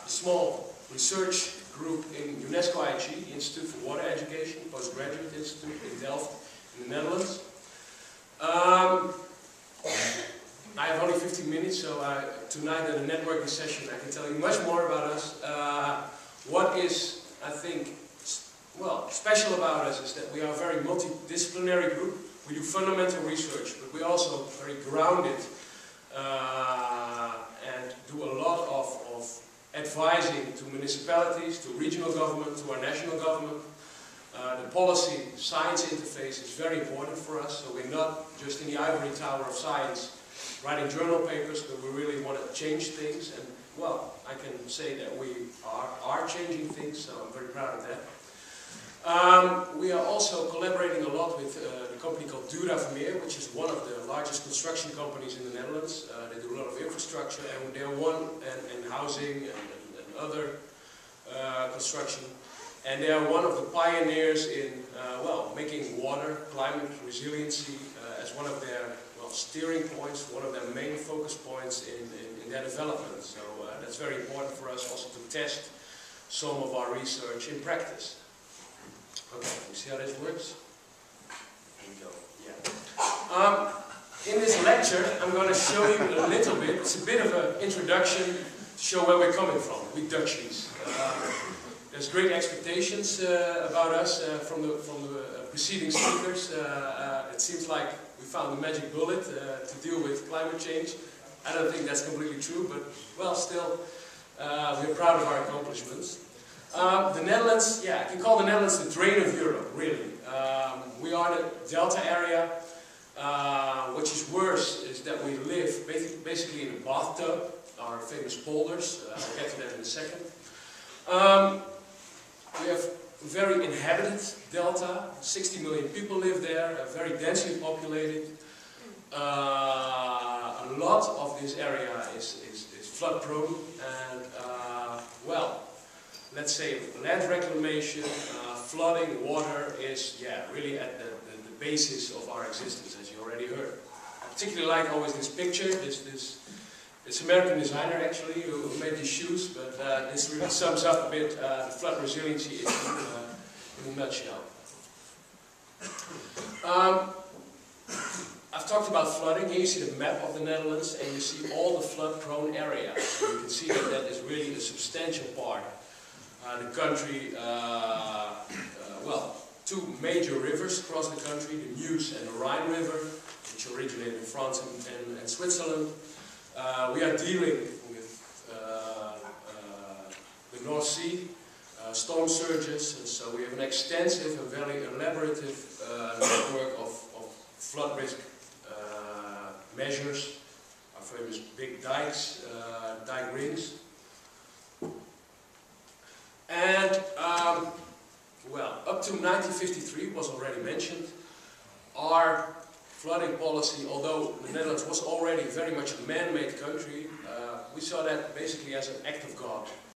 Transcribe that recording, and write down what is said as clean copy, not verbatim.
Small research group in UNESCO IG, the Institute for Water Education, postgraduate institute in Delft, in the Netherlands. I have only 15 minutes, so tonight at a networking session I can tell you much more about us. What is, I think, well, special about us is that we are a very multidisciplinary group. We do fundamental research, but we're also very grounded and do a lot of advising to municipalities, to regional government, to our national government. The policy-science interface is very important for us, so we're not just in the ivory tower of science writing journal papers, but we really want to change things. And, well, I can say that we are changing things, so I'm very proud of that. We are also collaborating a lot with a company called Vermeer, which is one of the largest construction companies in the Netherlands. They do a lot of infrastructure, and they're one and housing and other construction. And they are one of the pioneers in well, making water, climate resiliency as one of their steering points, one of their main focus points in their development. So that's very important for us also to test some of our research in practice. Okay, you see how this works? Here we go. Yeah. In this lecture, I'm going to show you a little bit. It's a bit of an introduction to show where we're coming from, we Dutchies. There's great expectations about us from the preceding speakers. It seems like we found the magic bullet to deal with climate change. I don't think that's completely true, but well, still, we're proud of our accomplishments. The Netherlands, yeah, I can call the Netherlands the drain of Europe, really. We are the Delta area. What is worse is that we live basically in a bathtub, our famous polders. I'll get to that in a second. We have a very inhabited delta, 60 million people live there, very densely populated. A lot of this area is flood prone, and well, let's say land reclamation, flooding, water is really at the basis of our existence, as you already heard. I particularly like always this picture, this American designer actually who made these shoes, but this really sums up a bit the flood resiliency issue in a nutshell. I've talked about flooding. Here you see the map of the Netherlands, and you see all the flood-prone areas. So you can see that that is really a substantial part. The country, well, two major rivers across the country, the Meuse and the Rhine River, which originated in France and Switzerland. We are dealing with the North Sea, storm surges, and so we have an extensive and very elaborative network of flood risk measures, our famous big dikes, dike rings. And, well, up to 1953, was already mentioned, our flooding policy, although the Netherlands was already very much a man-made country, we saw that basically as an act of God.